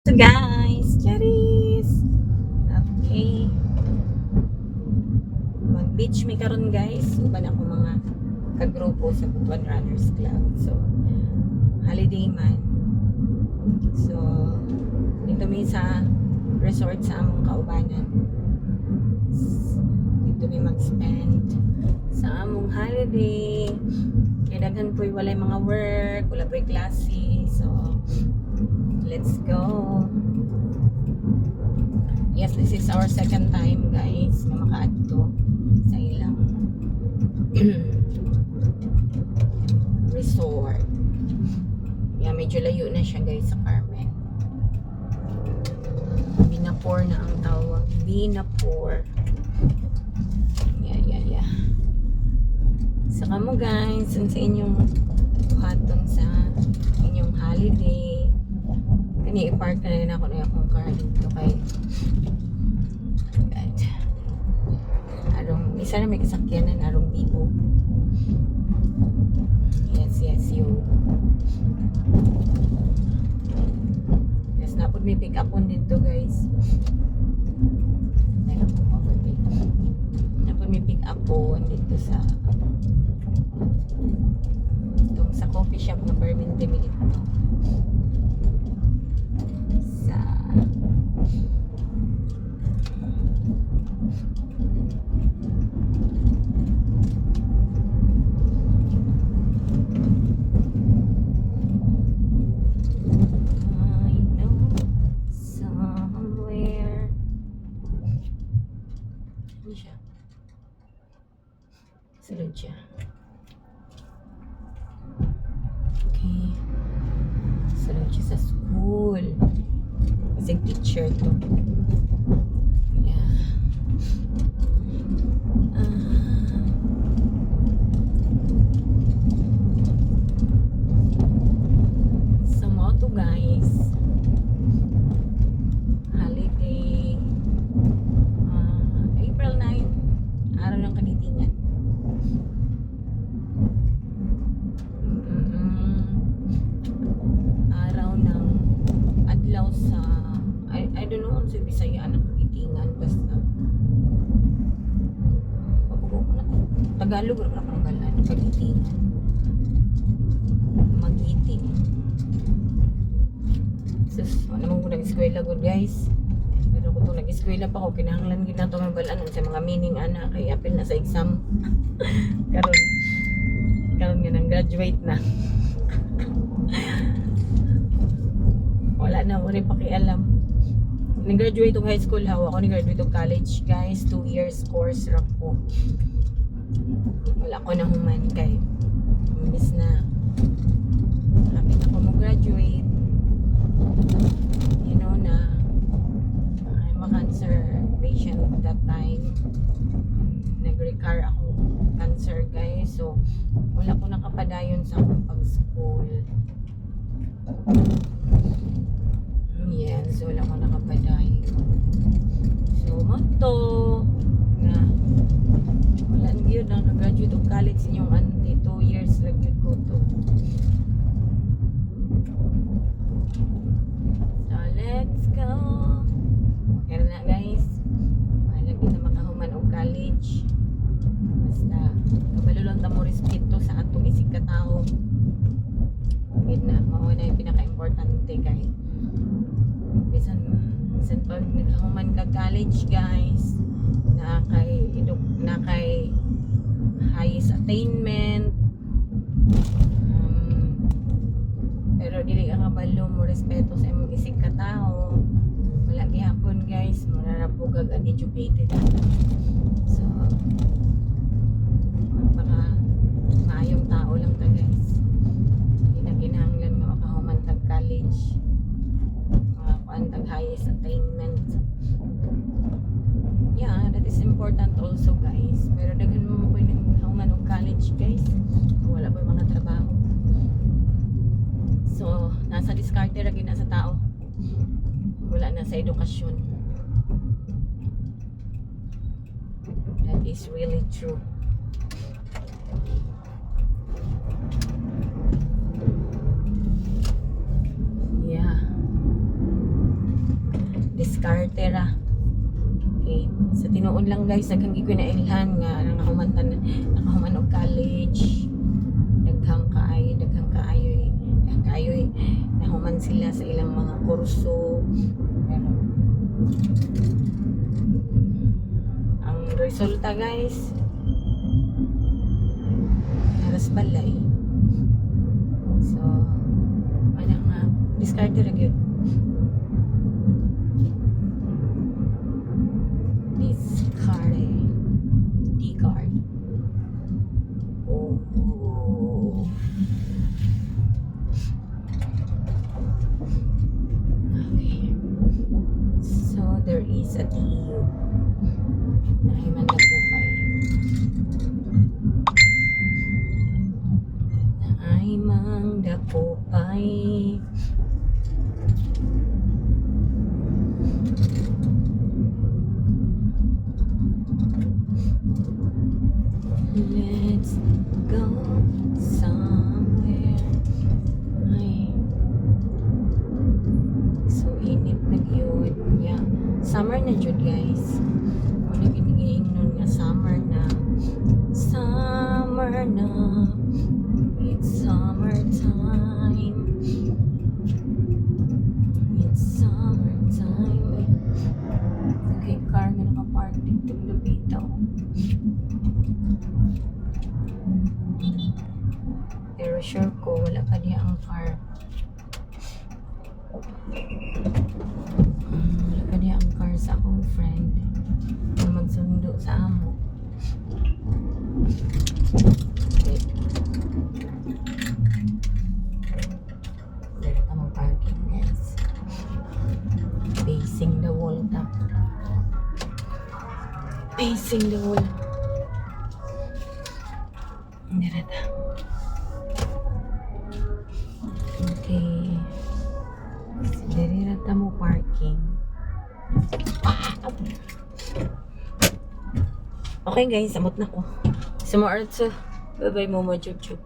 So guys, cherries. Okay. Mag-beach mi karon guys. Uban ako mga kagrupo sa Butuan Runners Club. So, holiday man. So, dito mi sa resort sa among kaubanan. Dito mi mag-spend sa among holiday. Kaya daghan po'y walay mga work, wala po'y klase. So, let's go. Yes, this is our second time guys na makaadto sa ilang resort. Yeah, medyo layo na siya guys sa Carmen. Binapor na ang tawag. Binapor. Yeah. Saka mo guys, sa inyong buhaton sa inyong holiday. Kani i-park na rin ako na akong car dito kay God. Isa na may kasakyanan arong bibo. Yes, you. Yes, napod may pick up on dito guys. Napod may pick up on dito sa itong sa coffee shop na perminte mi dito. Sa sulod siya. Okay. Sulod siya sa school. Kasi teacher to. Yeah. Sa mo to guys. Holiday. April 9. Araw ng Kanitingan. Sa I don't know kung sa Bisaya ang Kagitingan basta Tagalog na panggalan Kagitingan Magiting sus naman ko nag-eskwela good guys pero kung itong nag-eskwela pa ko kinahanglan gina ito ng balaan sa mga meaning ana kay apil na sa exam karon nga nang graduate na wala na ako rin pakialam. Nag-graduate ng high school hawa ako nag-graduate ng college guys 2 years course rap ko wala ko na human kay miss na happy na ako mag-graduate you know na I'm a cancer patient that time nag-recur ako cancer guys so wala ko nakapadayon sa pag-school yan, so wala ko nakapadayon. So, motto na wala yun na nag-graduate of college inyong auntie 2 years lang yun ko to. So, let's go. Kaya na guys, malapit na makahuman og college. Basta, kabalo lang tamo respeto sa atong isig katao. Hindi na, mauna yung pinaka-importante guys. Bisan pag nagkahuman ka college guys na kay highest attainment pero dili ka kabalo mo respeto sa imong isig ka tao wala gihapon guys mararapugag uneducated so baka maayong tao lang ta guys hindi na kinahanglan nga makahuman tag college ang highest attainment yeah that is important also guys pero daghan mo po yung haungan ng college guys wala pa mga trabaho so nasa diskarte ra gina sa tao wala na sa edukasyon that is really true yeah diskarte ra. Okay. Sa tinuod lang guys, daghang gi ko na ilhan nga nakahuman og college. Daghang kaayo nahuman sila sa ilang mga kurso. Pero ang resulta guys, haras balay. So, ano nga, diskarte ra gyud. D-card. Oh. Okay. So, there is a TU. Nahiman na kupay. Naimang dakupay. Let's go somewhere. Ay. So, init na gyud. Yeah. Summer na jud guys. Wala giniging nun nga summer na. Summer na. It's summertime. It's summertime. Okay, car na nakapark dito Lupitaw. Pero sure ko wala pa diya ang car. Wala pa diya ang car sa akong friend na magsundo sa amo. Okay. Dito tamang parking guys. Facing the wall tap. Facing the wall. Direta. Okay. Direta mo parking. Okay guys, amot na ko. Sa mga arts, bye bye mo chup chup.